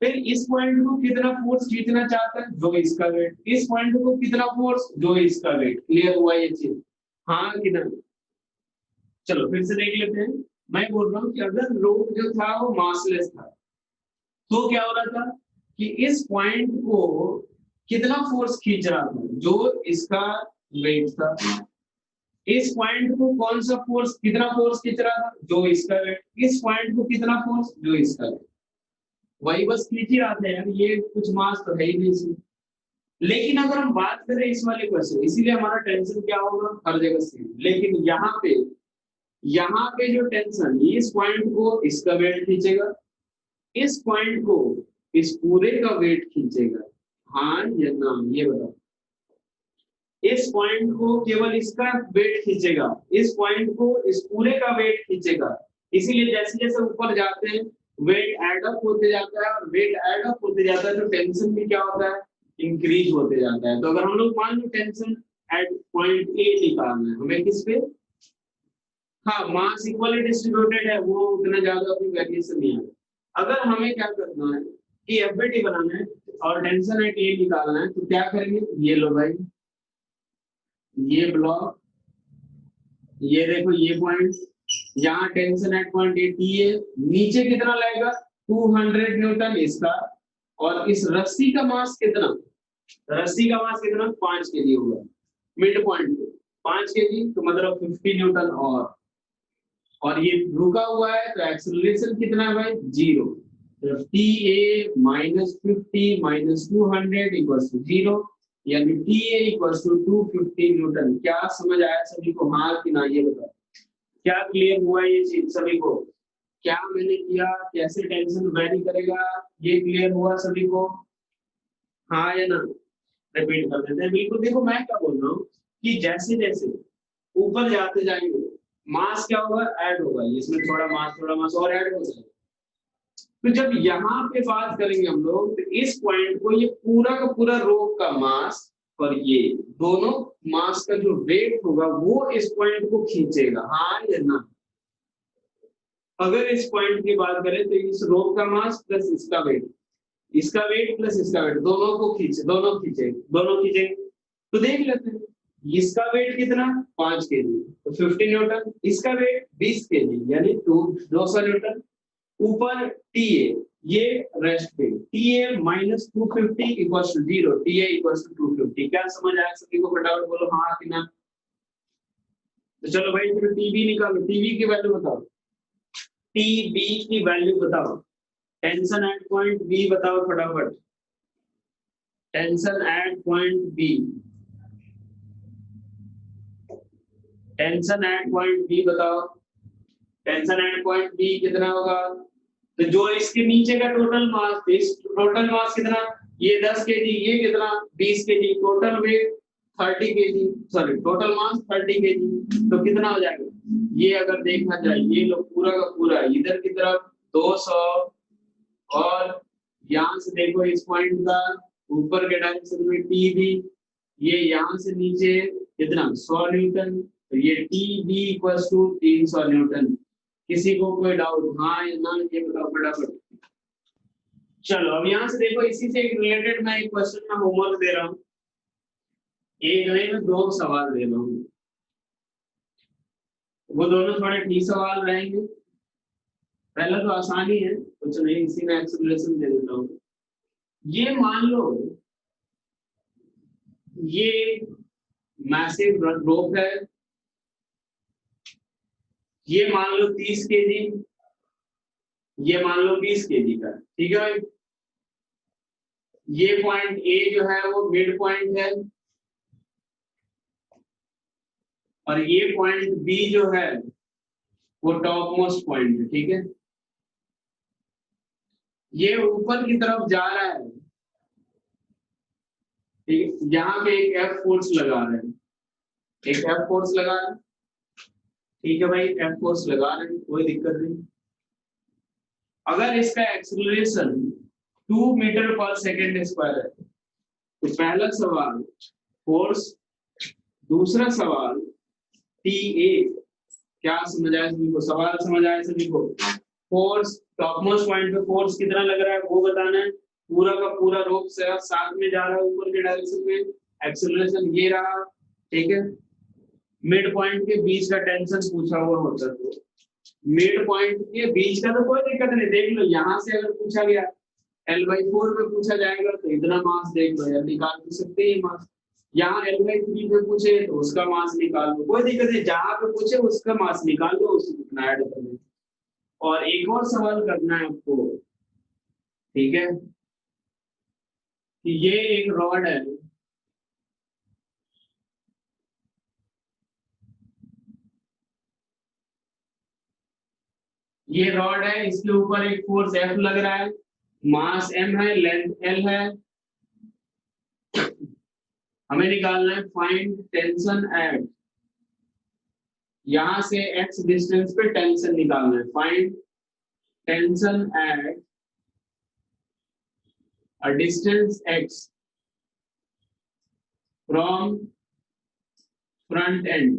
A: फिर इस पॉइंट को कितना फोर्स खींचना चाहता है, जो इसका वेट, इस पॉइंट को कितना फोर्स, जो इसका वेट। क्लियर हुआ ये चीज, हाँ किधर? चलो फिर से देख लेते हैं। मैं बोल रहा हूँ कि अगर रोप जो था वो मासलेस था तो क्या हो रहा था कि इस पॉइंट को कितना फोर्स खींच रहा था, जो इसका वेट था। इस पॉइंट को कौन सा फोर्स, कितना फोर्स खींच रहा था, जो इसका वेट। इस पॉइंट को कितना फोर्स, जो इसका वेट। वही बस खींच ही रहा था यार, ये कुछ मास तो है ही नहीं इसमें। लेकिन अगर हम बात करें इस वाले क्वेश्चन, इसीलिए हमारा टेंशन क्या होगा, हर जगह सेम। लेकिन यहाँ पे जो टेंशन, इस पॉइंट को इसका वेट खींचेगा, इस पॉइंट को इस पूरे का वेट खींचेगा, हाँ या ना, ये बताओ। इस पॉइंट को केवल इसका वेट खींचेगा, इस पॉइंट को इस पूरे का वेट खींचेगा। इसीलिए जैसे जैसे ऊपर जाते हैं वेट ऐड अप होते जाता है, और वेट ऐड अप होते जाता है तो टेंशन भी क्या होता है, इंक्रीज होते जाता है। तो अगर हम लोग मान लो टेंशन एट पॉइंट ए निकालना है हमें, किस पे, हाँ मास इक्वली डिस्ट्रीब्यूटेड है, वो उतना ज्यादा कोई वेरिएशन नहीं है। अगर हमें क्या करना है कि एफबीटी बनाना है और टेंशन एट ए निकालना है, तो क्या करेंगे, ये लो भाई, ये ब्लॉक, ये देखो ये पॉइंट, यहाँ tension at point A T है, नीचे कितना लगेगा 200 न्यूटन इसका, और इस रस्सी का मास कितना, रस्सी का मास कितना 5 केजी होगा, मिड पॉइंट पे 5 केजी, तो मतलब 50 न्यूटन। और ये रुका हुआ है तो एक्सेलरेशन कितना है भाई, 0। तो T A minus 50 minus 200 equals to 0, यानी T A equals to 250 newton. क्या समझ आया सभी को, हाँ कि ना, ये बताओ क्या क्लियर हुआ ये चीज सभी को, क्या मैंने किया, कैसे टेंशन वैरी करेगा, ये क्लियर हुआ सभी को, हाँ या ना। रिपीट कर देते हैं बिल्कुल। देखो मैं क्या बोल रहा हूँ कि जैसे जैसे ऊपर जाते जाएंगे मास क्या होगा, ऐड होगा, इसमें थोड़ा मास और ऐड हो जाएगा। तो जब यहाँ पे बात करेंगे हम लोग, तो इस पॉइंट को ये पूरा का पूरा रोक का मास और ये दोनों मास का जो वेट होगा वो इस पॉइंट को खींचेगा, हाँ या ना। अगर इस पॉइंट की बात करें तो इस रोक का मास प्लस इसका वेट, इसका वेट प्लस इसका वेट, दोनों को खींचे, दोनों खींचे। तो देख लेते हैं, इसका वेट कितना 5 केजी, तो 50 न्यूटन, इसका वेट 20 केजी यानी 200 न्यूटन। ऊपर टी ए, ये रेस्ट पे, T A minus 250 equals to 0, T A equals to 250। क्या समझ आया सभी को, फटाफट बोलो हाँ कि ना। तो चलो भाई फिर टीबी निकालो, टीबी की वैल्यू बताओ, टीबी की वैल्यू बताओ, टेंशन एट पॉइंट बी बताओ फटाफट, tension at point B, tension at point B बताओ, टेंशन एट पॉइंट बी कितना होगा। तो जो इसके नीचे का टोटल मास, इस टोटल मास कितना, ये 10 केजी, ये कितना 20 KG, total weight 30 KG, sorry total mass 30 KG. तो कितना हो जाएगा, ये अगर देखा जाए ये लो पूरा का पूरा इधर की तरफ 200, और यहाँ से देखो इस पॉइंट का ऊपर के डायरेक्शन में टी भी, ये यहाँ से नीचे कितना 100 न्यूटन, तो ये T B equals to 300 newton. किसी को कोई डाउट, हाँ या ना, ये बताओ फटाफट। चलो अब यहाँ से देखो, इसी से रिलेटेड मैं एक क्वेश्चन में होमवर्क दे रहा हूँ, एक नहीं मैं 2 सवाल दे रहा हूँ, वो दोनों थोड़े ठीक सवाल रहेंगे। पहला तो आसानी है, कुछ नहीं, इसी में एक्सप्लेनेशन दे देता हूँ। ये मान लो ये मैसिव रोप है, ये मान लो 30 केजी, ये मान लो 20 केजी का, ठीक है भाई। ये पॉइंट ए जो है वो मिड पॉइंट है, और ये पॉइंट बी जो है वो टॉप मोस्ट पॉइंट है, ठीक है। ये ऊपर की तरफ जा रहा है, ठीक है, यहाँ पे एक एफ फोर्स लगा रहे हैं, एक एफ फोर्स लगा रहे हैं, ठीक है भाई, एफ फोर्स लगा रहे हैं, कोई दिक्कत नहीं। अगर इसका एक्सीलरेशन 2 मीटर पर सेकेंड स्क्वायर है, तो पहला सवाल फोर्स, दूसरा सवाल टी ए, क्या समझ आया सभी को, सवाल समझ आया सभी को। फोर्स टॉप मोस्ट पॉइंट पे फोर्स कितना लग रहा है वो बताना है, पूरा का पूरा रोप से साथ में जा रहा है ऊपर के डायरेक्शन में, एक्सेलरेशन ये रहा, ठीक है। मिड पॉइंट के बीच का टेंशन पूछा हुआ होता है, मिड पॉइंट के बीच का तो कोई दिक्कत नहीं, देख लो यहाँ से अगर पूछा गया L/4 में पूछा जाएगा तो इतना मास देख लो यार, निकाल तो सकते हैं मास। यहाँ L/3 में पूछे तो उसका मास निकाल लो, कोई दिक्कत नहीं, जहां पे पूछे उसका मास निकाल लो, उसको कितना ऐड कर लो। और एक और सवाल करना है आपको, ठीक है, कि ये एक रॉड है, ये रॉड है, इसके ऊपर एक फोर्स F लग रहा है, मास M है, लेंथ L है, हमें निकालना है फाइंड टेंशन एट, यहां से x डिस्टेंस पे टेंशन निकालना है, find tension at a distance x from front end,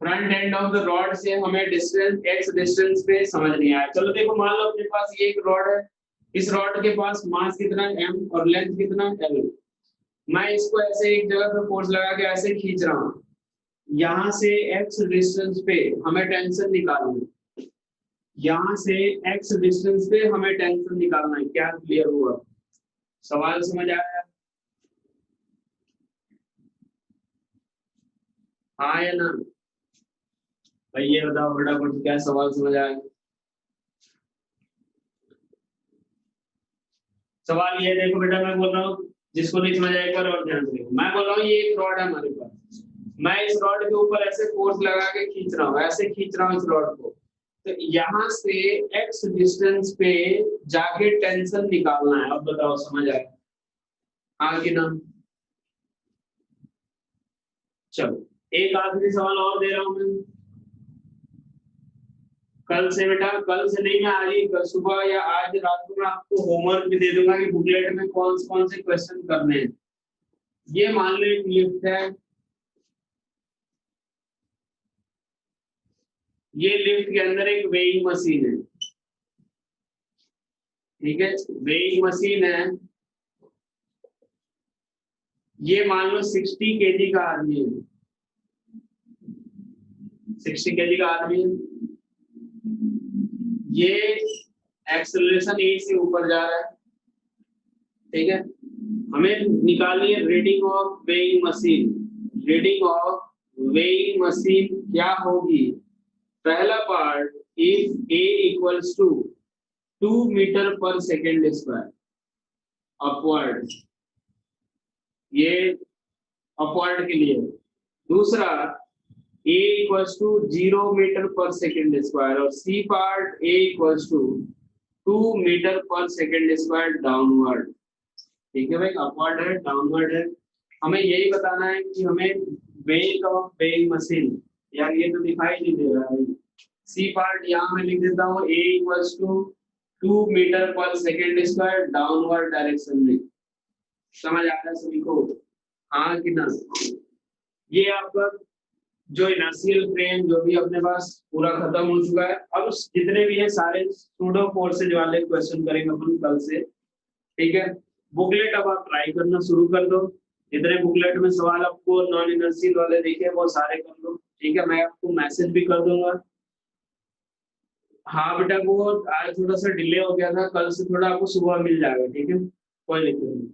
A: front end of the rod से हमें डिस्टेंस x डिस्टेंस पे समझ नहीं आया। चलो देखो, मान लो अपने पास ये एक रॉड है, इस रॉड के पास मास कितना है m और लेंथ कितना है l। मैं इसको ऐसे एक जगह पे फोर्स लगा के ऐसे खींच रहा हूँ, यहाँ से x डिस्टेंस पे हमें टेंशन निकालना है, यहाँ से x डिस्टेंस पे हमें टेंशन निकालना है। क्या क्लियर हुआ? सवाल समझ आया? हाँ या ना? भाई ये बताओ फटाफट, क्या सवाल समझ आया? सवाल ये देखो बेटा, मैं बोल रहा हूँ, जिसको नहीं समझ आएगा और ध्यान से, मैं बोल रहा हूँ ये एक रॉड है हमारे पास, मैं इस रॉड के ऊपर ऐसे फोर्स लगा के खींच रहा हूँ, ऐसे खींच रहा हूँ इस रॉड को, तो यहाँ से x डिस्टेंस पे जाके टेंशन निकालना है। अब बताओ समझ आया? हाँ कि ना? चलो एक आखिरी सवाल और दे रहा हूं मैं, कल से बेटा, कल से नहीं, मैं आज ही, कल सुबह या आज रात को मैं आपको होमवर्क भी दे दूंगा कि बुकलेट में कौन से क्वेश्चन करने हैं। ये मान लो एक लिफ्ट है, ये लिफ्ट के अंदर एक वेइंग मशीन है, ठीक है, वेइंग मशीन है, ये मान लो 60 केजी का आदमी है, 60 केजी का आदमी है, ये एक्सेलरेशन ए से ऊपर जा रहा है, ठीक है, हमें निकालनी है reading of weighing machine. Reading of weighing machine क्या होगी? पहला part, if A equals to 2 metre पर सेकेंड स्क्वायर अपवर्ड, ये अपवर्ड के लिए। दूसरा, ए इक्वल्स टू 0 मीटर पर सेकेंड स्क्वायर, और C part A equals to 2 metre पर सेकेंड स्क्वायर डाउनवर्ड। ठीक है भाई, अपवर्ड है, डाउनवर्ड है, हमें यही बताना है कि हमें वेट ऑफ वेइंग मशीन, यार ये तो दिखाई नहीं दे रहा है। सी पार्ट यहाँ मैं लिख देता हूँ, ए इक्वल्स टू 2 मीटर पर सेकेंड स्क्वायर डाउनवर्ड डायरेक्शन में। समझ आ रहा है सभी को? हाँ कि ना? ये आपका जो इनर्शियल फ्रेम जो भी अपने पास पूरा खत्म हो चुका है, अब जितने भी है सारे सूडो फोर्सेज वाले क्वेश्चन करेंगे अपन कल से, ठीक है। बुकलेट अब आप ट्राई करना शुरू कर दो, जितने बुकलेट में सवाल आपको नॉन इनर्शियल वाले दिखे वो सारे कर लो, ठीक है, मैं आपको मैसेज भी कर दूंगा। हाँ बेटा, वो आज थोड़ा सा डिले हो गया था, कल से थोड़ा आपको सुबह मिल जाएगा, ठीक है, कोई दिक्कत नहीं।